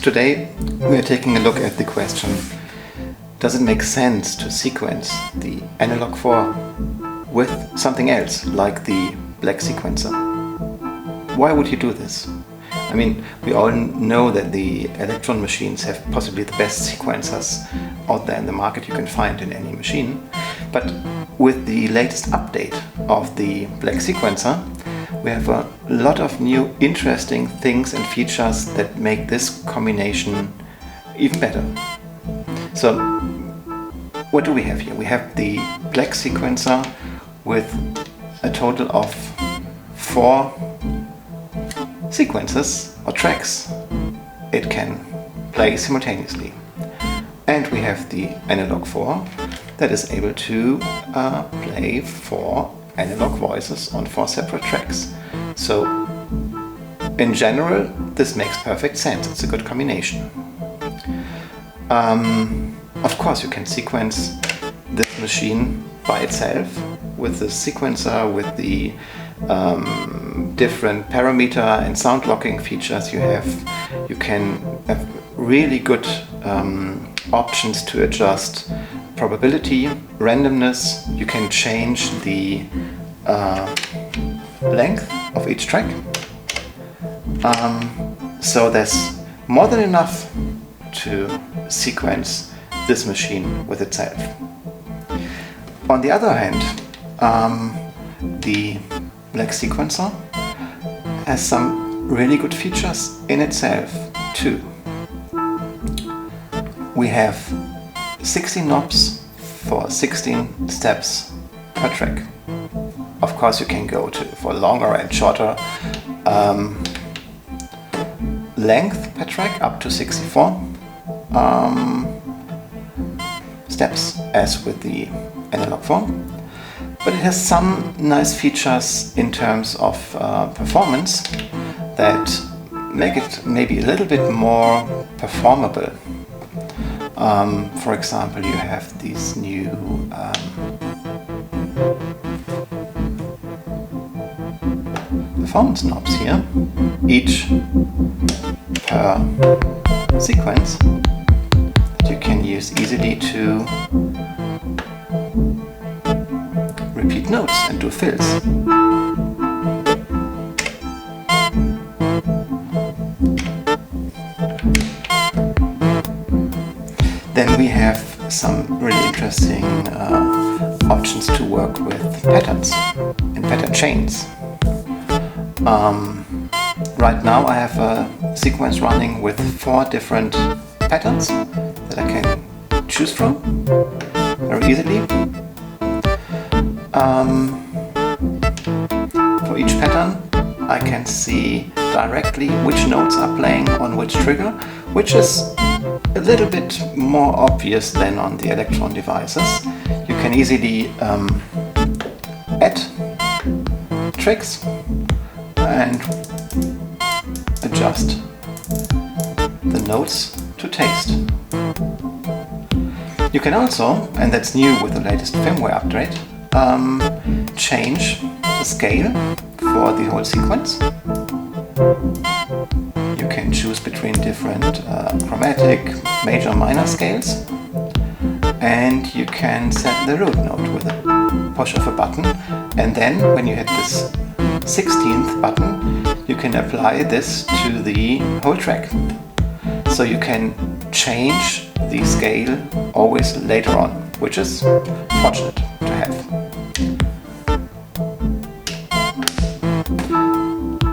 Today we are taking a look at the question, does it make sense to sequence the Analog 4 with something else, like the Black Sequencer? Why would you do this? I mean, we all know that the Elektron machines have possibly the best sequencers out there in the market you can find in any machine. But with the latest update of the Black Sequencer, we have a lot of new interesting things and features that make this combination even better. So, what do we have here? We have the Black Sequencer with a total of 4 sequences or tracks it can play simultaneously. And we have the Analog 4 that is able to play 4 analog voices on 4 separate tracks. So in general this makes perfect sense, it's a good combination. Of course you can sequence this machine by itself with the sequencer, with the different parameter and sound locking features you have. You can have really good options to adjust probability, randomness. You can change the length of each track. So there's more than enough to sequence this machine with itself. On the other hand, the Black Sequencer has some really good features in itself too. We have 16 knobs for 16 steps per track. Of course you can go for longer and shorter length per track, up to 64 steps as with the Analog 4. But it has some nice features in terms of performance that make it maybe a little bit more performable. For example, you have these new performance knobs here, each per sequence, that you can use easily to repeat notes and do fills. Then we have some really interesting options to work with patterns and pattern chains. Right now I have a sequence running with 4 different patterns that I can choose from very easily. For each pattern I can see directly which notes are playing on which trigger, which is a little bit more obvious than on the Elektron devices. You can easily add tricks and adjust the notes to taste. You can also, and that's new with the latest firmware update, change the scale for the whole sequence. You can choose between different chromatic, major, minor scales, and you can set the root note with a push of a button, and then when you hit this 16th button you can apply this to the whole track. So you can change the scale always later on, which is fortunate to have.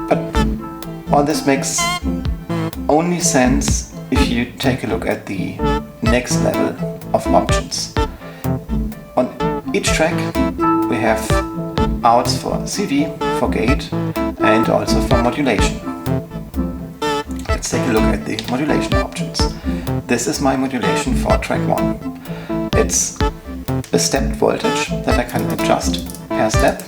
But all this makes only sense if you take a look at the next level of options. On each track we have outs for CV, for gate, and also for modulation. Let's take a look at the modulation options. This is my modulation for track 1. It's a stepped voltage that I can adjust per step.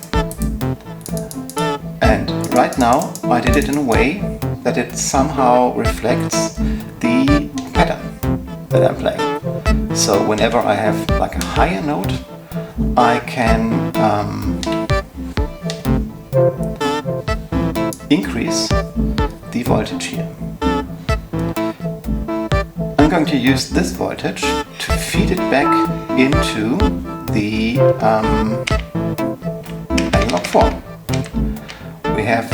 And right now I did it in a way that it somehow reflects the pattern that I'm playing. So whenever I have like a higher note, I can increase the voltage here. going to use this voltage to feed it back into the Analog 4. We have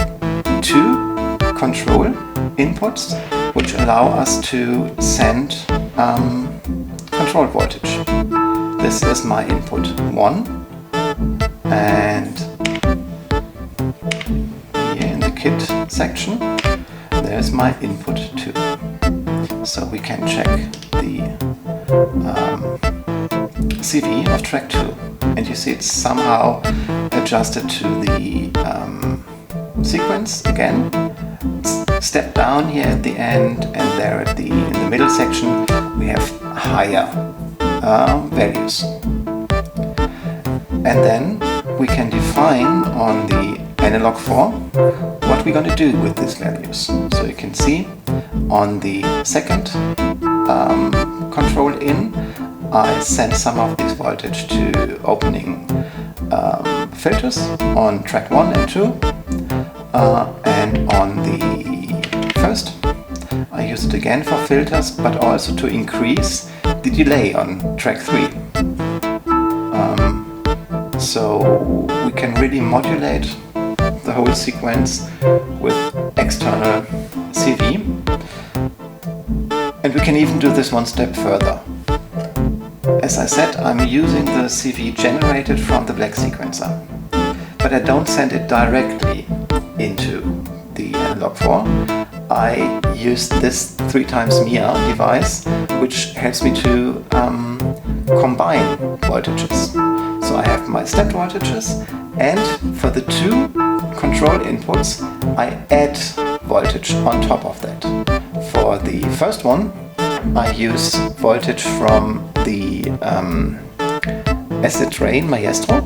two control inputs which allow us to send control voltage. This is my input 1, and here in the kit section there's my input 2. So we can check the CV of track 2, and you see it's somehow adjusted to the sequence again. Step down here at the end, and there at in the middle section we have higher values. And then we can define on the Analog 4 what we're going to do with these values. So you can see on the second control in, I send some of this voltage to opening filters on track 1 and 2, and on the first I use it again for filters, but also to increase the delay on track 3. So we can really modulate the whole sequence with external CV, and we can even do this one step further. As I said, I'm using the CV generated from the Black Sequencer, but I don't send it directly into the Analog 4. I use this 3x MIA device, which helps me to combine voltages. So I have my stepped voltages, and for the two control inputs I add voltage on top of that. For the first one I use voltage from the acid rain Maestro,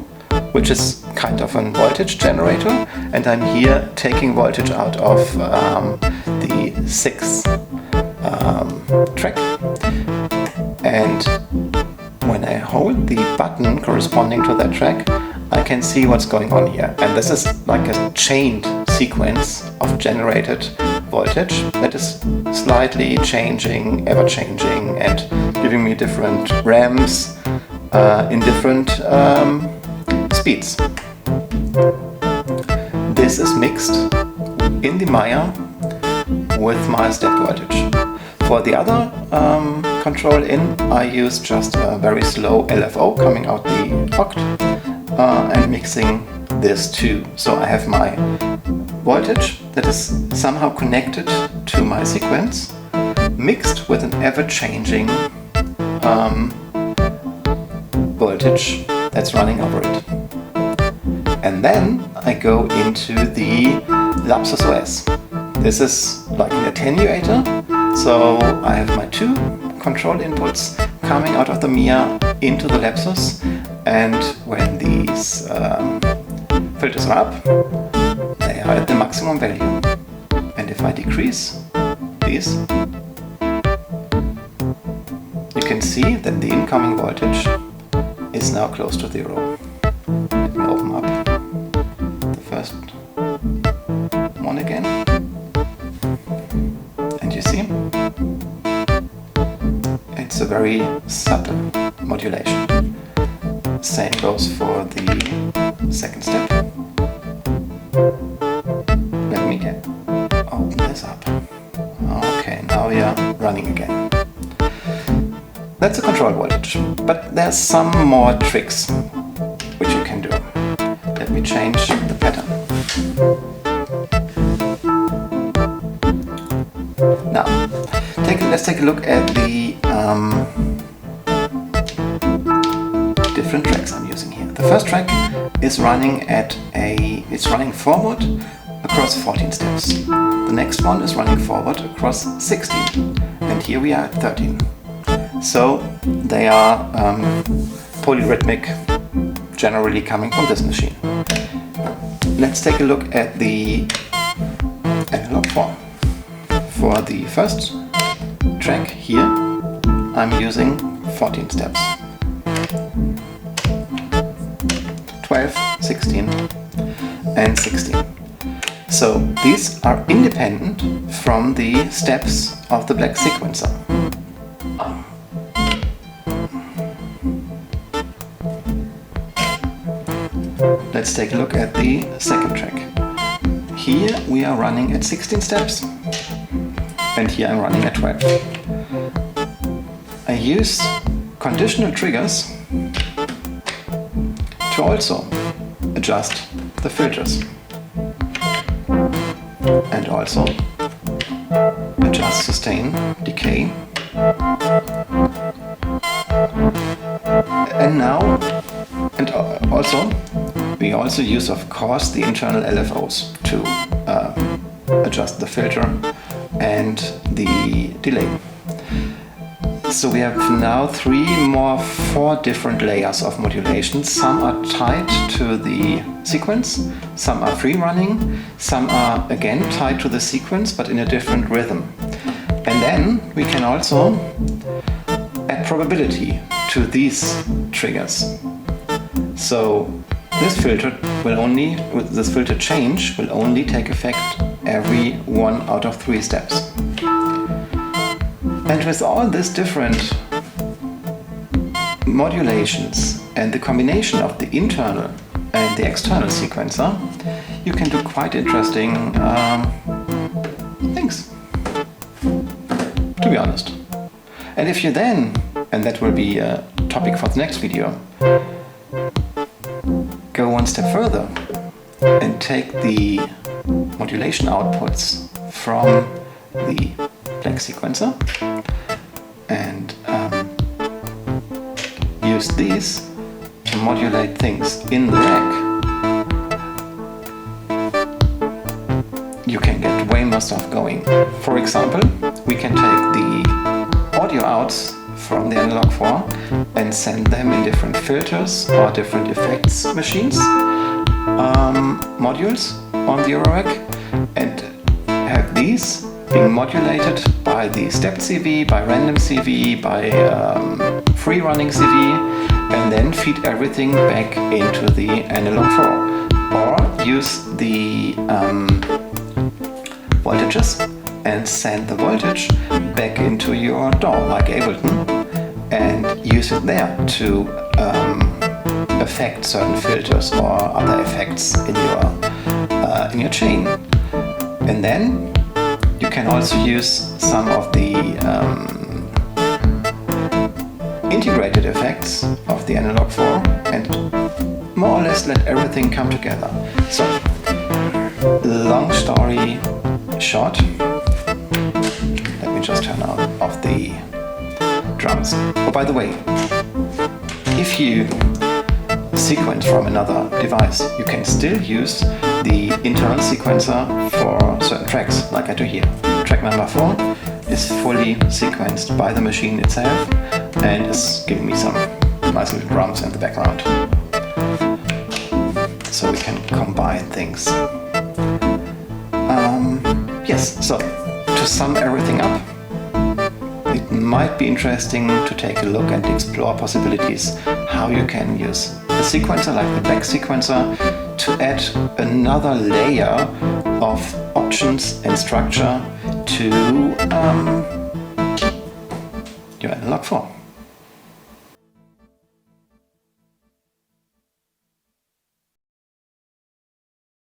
which is kind of a voltage generator, and I'm here taking voltage out of the 6th track, and when I hold the button corresponding to that track I can see what's going on here, and this is like a chained sequence of generated voltage that is slightly changing, ever changing, and giving me different ramps in different speeds. This is mixed in the Maya with my step voltage. For the other control in, I use just a very slow LFO coming out the oct and mixing this too. So I have my voltage that is somehow connected to my sequence, mixed with an ever-changing voltage that's running over it. And then I go into the Lapsus OS. This is like an attenuator, so I have my two control inputs coming out of the MIA into the Lapsus, and when these filters are up, they are at the maximum value. And if I decrease these, you can see that the incoming voltage is now close to 0. Let me open up the first one again, and you see it's a very subtle modulation. Same goes for the second step. Let me open this up. Okay, now we are running again. That's a control voltage, but there's some more tricks which you can do. Let me change the pattern. Now, let's take a look at the different tracks I'm using here. The first track is running it's running forward across 14 steps. The next one is running forward across 16, and here we are at 13. So they are polyrhythmic, generally coming from this machine. Let's take a look at the Analog 4. For the first track here, I'm using 14 steps. 12, 16 and 16. So these are independent from the steps of the Black Sequencer. let's take a look at the second track. Here we are running at 16 steps, and here I'm running at 12. I use conditional triggers to also adjust the filters and also adjust sustain, decay, and now, and also we also use, of course, the internal LFOs to adjust the filter and the delay. So we have now four different layers of modulation. Some are tied to the sequence, some are free running, some are again tied to the sequence but in a different rhythm. And then we can also add probability to these triggers. So this filter change will only take effect every 1 out of 3 steps. And with all these different modulations and the combination of the internal and the external sequencer, you can do quite interesting things, to be honest. And if you then, and that will be a topic for the next video, go one step further and take the modulation outputs from the Black Sequencer and use these to modulate things in the rack, you can get way more stuff going. For example, we can take the audio outs from the Analog 4 and send them in different filters or different effects machines, modules on the Eurorack, and have these being modulated by the stepped CV, by random CV, by free running CV, and then feed everything back into the Analog 4. Or use the voltages and send the voltage back into your DAW, like Ableton, and use it there to affect certain filters or other effects in your chain. And then you can also use some of the integrated effects of the Analog 4 and more or less let everything come together. So, long story short, let me just turn off the drums. Oh, by the way, if you sequence from another device, you can still use the internal sequencer for certain tracks, like I do here. Track number 4 is fully sequenced by the machine itself and is giving me some nice little drums in the background. So we can combine things. Yes, so to sum everything up, it might be interesting to take a look and explore possibilities how you can use a sequencer like the Black Sequencer to add another layer of options and structure to your Analog 4.